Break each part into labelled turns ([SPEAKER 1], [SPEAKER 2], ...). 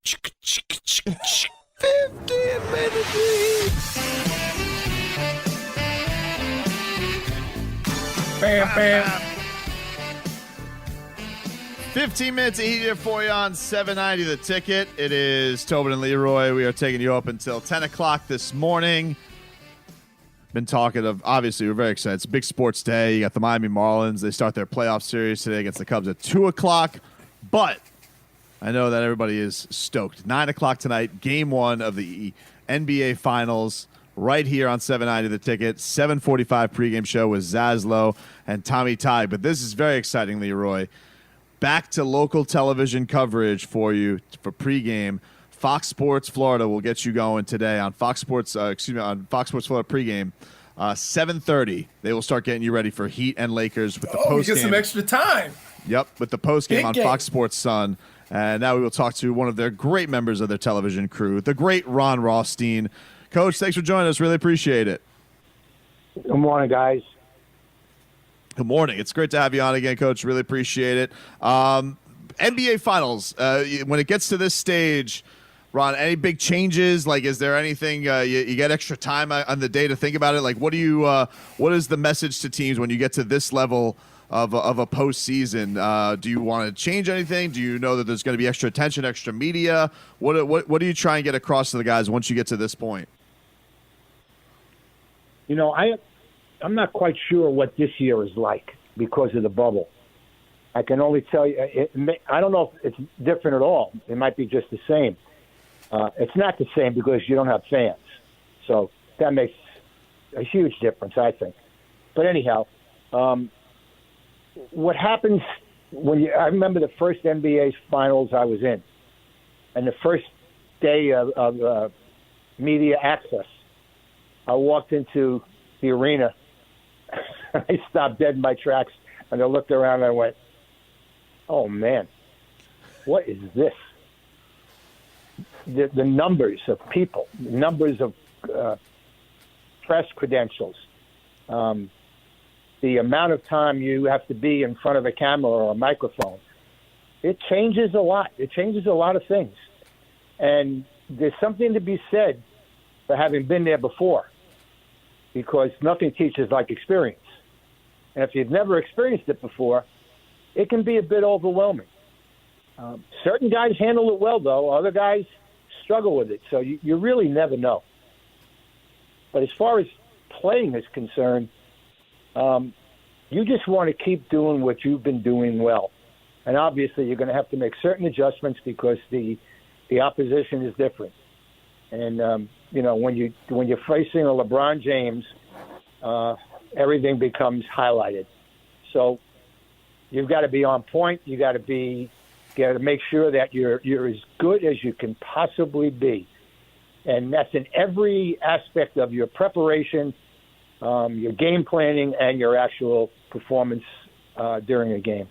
[SPEAKER 1] 15-minute lead.
[SPEAKER 2] Bam, bam.
[SPEAKER 3] 15 minutes of heat here for you on 790 The Ticket. It is Tobin and Leroy. We are taking you up until 10 o'clock this morning. Been talking of, obviously, we're very excited. It's a big sports day. You got the Miami Marlins. They start their playoff series today against the Cubs at 2 o'clock. But I know that everybody is stoked. 9 o'clock tonight, game one of the NBA Finals right here on 790 The Ticket. 7:45 pregame show with Zaslow and Tommy Tighe. But this is very exciting, Leroy. Back to local television coverage for you for pregame. Fox Sports Florida will get you going today on Fox Sports. On Fox Sports Florida pregame, 7:30. They will start getting you ready for Heat and Lakers with the postgame.
[SPEAKER 2] We get some extra time.
[SPEAKER 3] Yep, with the postgame on
[SPEAKER 2] game.
[SPEAKER 3] Fox Sports Sun. And now we will talk to one of their great members of their television crew, the great Ron Rothstein. Coach, thanks for joining us. Really appreciate it.
[SPEAKER 4] Good morning, guys.
[SPEAKER 3] Good morning. It's great to have you on again, Coach. Really appreciate it. NBA Finals, when it gets to this stage, Ron, any big changes? Like, is there anything you get extra time on the day to think about it? Like, what is the message to teams when you get to this level of a postseason? Do you want to change anything? Do you know that there's going to be extra attention, extra media? What do you try and get across to the guys once you get to this point?
[SPEAKER 4] You know, I'm not quite sure what this year is like because of the bubble. I can only tell you, I don't know if it's different at all. It might be just the same. It's not the same because you don't have fans. So that makes a huge difference, I think. But anyhow, what happens I remember the first NBA Finals I was in, and the first day of media access, I walked into the arena. I stopped dead in my tracks, and I looked around and I went, oh, man, what is this? The numbers of people, numbers of press credentials, the amount of time you have to be in front of a camera or a microphone, it changes a lot. It changes a lot of things. And there's something to be said for having been there before, because nothing teaches like experience. And if you've never experienced it before, it can be a bit overwhelming. Certain guys handle it well, though. Other guys struggle with it. So you really never know. But as far as playing is concerned, you just want to keep doing what you've been doing well. And obviously you're going to have to make certain adjustments because the opposition is different. And, when you're facing a LeBron James, everything becomes highlighted. So you've got to be on point. You got to make sure that you're as good as you can possibly be. And that's in every aspect of your preparation, your game planning, and your actual performance during a game.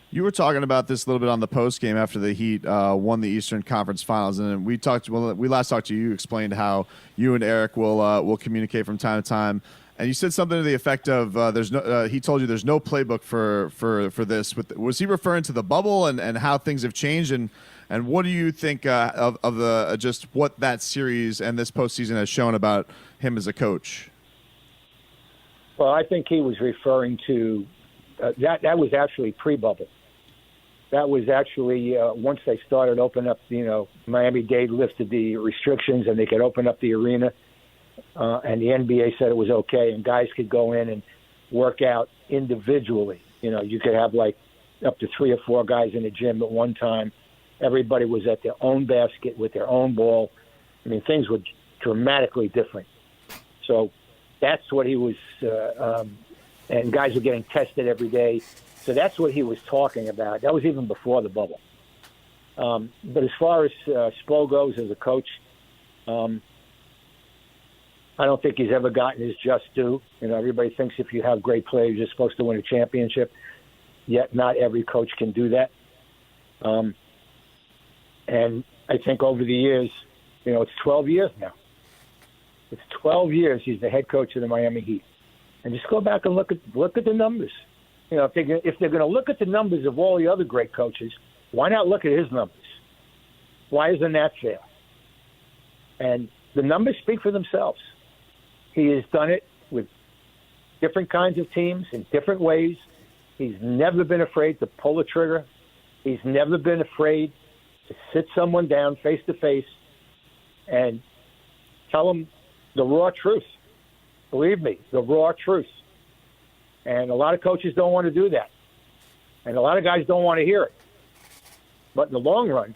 [SPEAKER 3] You were talking about this a little bit on the post game after the Heat won the Eastern Conference Finals, and we last talked to you. You explained how you and Erik will communicate from time to time, and you said something to the effect of he told you there's no playbook for this. Was he referring to the bubble and how things have changed, and what do you think of the just what that series and this postseason has shown about him as a coach?
[SPEAKER 4] Well, I think he was referring to that was actually pre-bubble. That was actually once they started opening up, Miami-Dade lifted the restrictions and they could open up the arena, and the NBA said it was okay, and guys could go in and work out individually. You could have like up to 3 or 4 guys in the gym at one time. Everybody was at their own basket with their own ball. I mean, things were dramatically different. So that's what he was and guys were getting tested every day. So that's what he was talking about. That was even before the bubble. But as far as Spo goes as a coach, I don't think he's ever gotten his just due. Everybody thinks if you have great players, you're supposed to win a championship. Yet not every coach can do that. And I think over the years, it's 12 years now. It's 12 years he's the head coach of the Miami Heat. And just go back and look at the numbers. If they're going to look at the numbers of all the other great coaches, why not look at his numbers? Why isn't that fair? And the numbers speak for themselves. He has done it with different kinds of teams in different ways. He's never been afraid to pull the trigger. He's never been afraid to sit someone down face to face and tell them the raw truth. Believe me, the raw truth. And a lot of coaches don't want to do that. And a lot of guys don't want to hear it. But in the long run,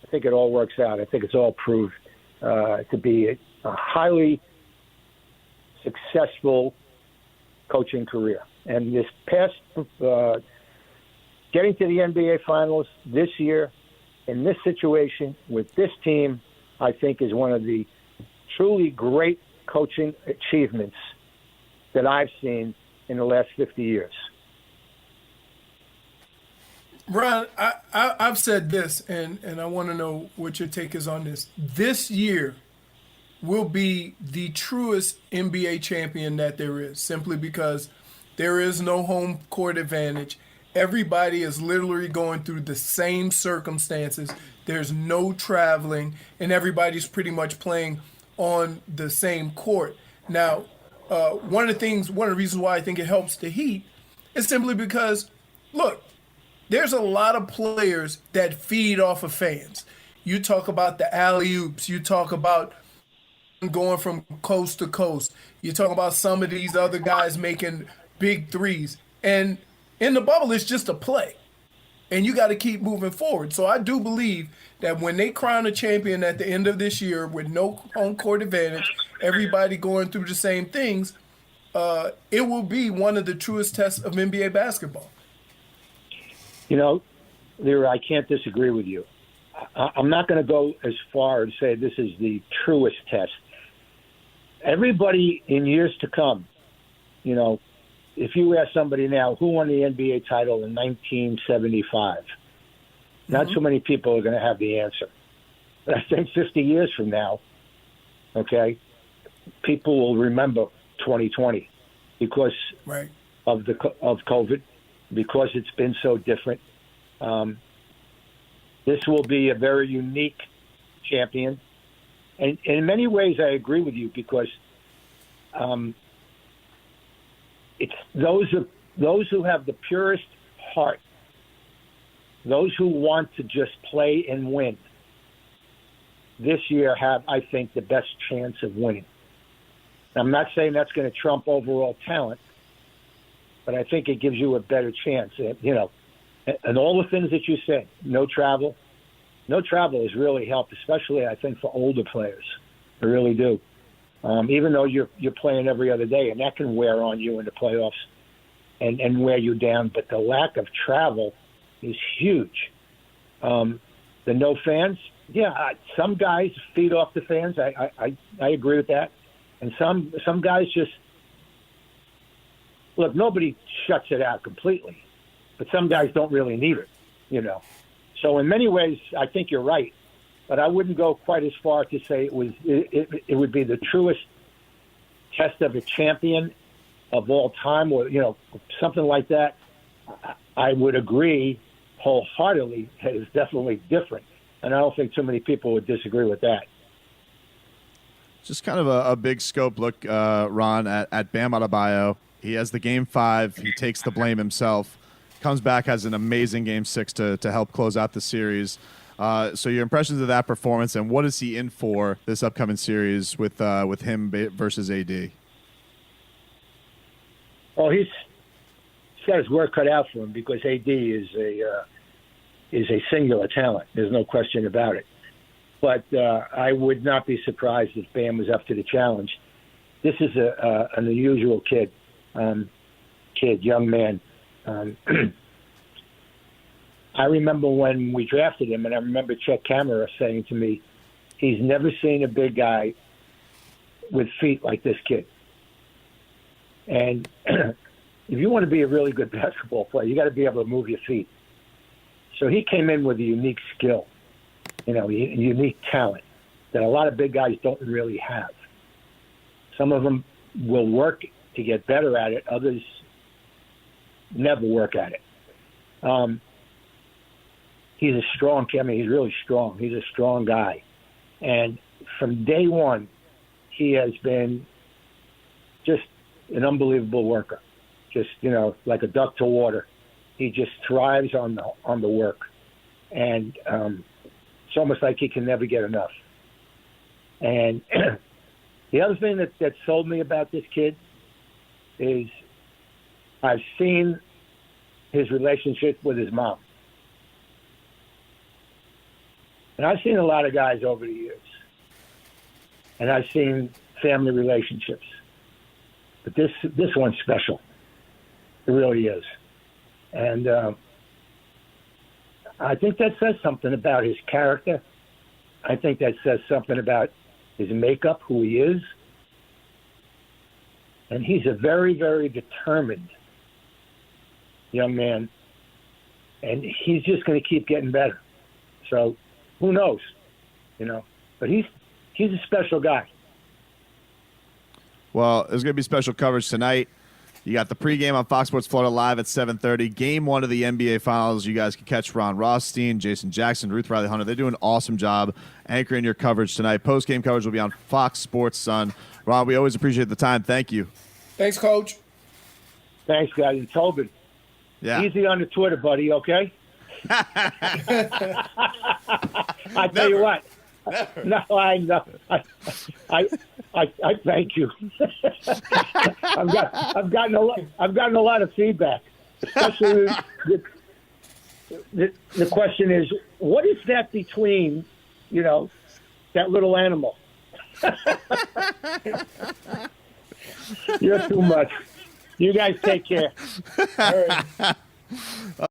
[SPEAKER 4] I think it all works out. I think it's all proved to be a highly successful coaching career. And this past, getting to the NBA Finals this year in this situation with this team, I think is one of the truly great coaching achievements that I've seen in the last 50 years.
[SPEAKER 2] Ron, I've said this, and I want to know what your take is on this. This year will be the truest NBA champion that there is, simply because there is no home court advantage. Everybody is literally going through the same circumstances. There's no traveling, and everybody's pretty much playing on the same court. Now, one of the reasons why I think it helps the Heat is simply because, look, there's a lot of players that feed off of fans. You talk about the alley-oops. You talk about going from coast to coast. You talk about some of these other guys making big threes. And in the bubble, it's just a play. And you got to keep moving forward. So I do believe that when they crown a champion at the end of this year with no home court advantage, everybody going through the same things, it will be one of the truest tests of NBA basketball.
[SPEAKER 4] You know, Leroy, I can't disagree with you. I'm not going to go as far and say this is the truest test. Everybody in years to come, you know, if you ask somebody now who won the NBA title in 1975, not so many people are going to have the answer. But I think 50 years from now, okay, people will remember 2020 because of COVID, because it's been so different. This will be a very unique champion. And in many ways, I agree with you because it's those who have the purest heart, those who want to just play and win, this year have, I think, the best chance of winning. I'm not saying that's going to trump overall talent, but I think it gives you a better chance. You know, and all the things that you said, no travel has really helped, especially I think for older players. I really do. Even though you're playing every other day, and that can wear on you in the playoffs and wear you down. But the lack of travel is huge. The no fans, some guys feed off the fans. I agree with that. And some guys just look. Nobody shuts it out completely, but some guys don't really need it, you know. So in many ways, I think you're right, but I wouldn't go quite as far to say it would be the truest test of a champion of all time, or something like that. I would agree wholeheartedly that it's definitely different, and I don't think too many people would disagree with that.
[SPEAKER 3] Just kind of a big scope look, Ron, at Bam Adebayo. He has the Game 5. He takes the blame himself. Comes back, has an amazing Game 6 to help close out the series. So your impressions of that performance, and what is he in for this upcoming series with him versus AD?
[SPEAKER 4] Well, he's got his work cut out for him because AD is a singular talent. There's no question about it. But I would not be surprised if Bam was up to the challenge. This is an unusual kid, young man. I remember when we drafted him, and I remember Chet Kamara saying to me, he's never seen a big guy with feet like this kid. And if you want to be a really good basketball player, you got to be able to move your feet. So he came in with a unique skill, a unique talent that a lot of big guys don't really have. Some of them will work to get better at it. Others never work at it. he's a strong kid. I mean, he's really strong. He's a strong guy. And from day one, he has been just an unbelievable worker. Just, like a duck to water. He just thrives on the work. And it's almost like he can never get enough. And the other thing that sold me about this kid is I've seen his relationship with his mom. And I've seen a lot of guys over the years. And I've seen family relationships. But this one's special. It really is. And I think that says something about his character. I think that says something about his makeup, who he is. And he's a very, very determined young man. And he's just going to keep getting better. So who knows? But he's a special guy.
[SPEAKER 3] Well, there's going to be special coverage tonight. You got the pregame on Fox Sports Florida live at 7:30. Game 1 of the NBA Finals. You guys can catch Ron Rothstein, Jason Jackson, Ruth Riley Hunter. They do an awesome job anchoring your coverage tonight. Post-game coverage will be on Fox Sports Sun. Ron, we always appreciate the time. Thank you.
[SPEAKER 2] Thanks, Coach.
[SPEAKER 4] Thanks, guys. And Tobin, easy on the Twitter, buddy, okay? I tell you what. No, I know. I thank you. I've gotten a lot of feedback. Especially the question is, what is that between, that little animal? You're too much. You guys take care.
[SPEAKER 2] All right.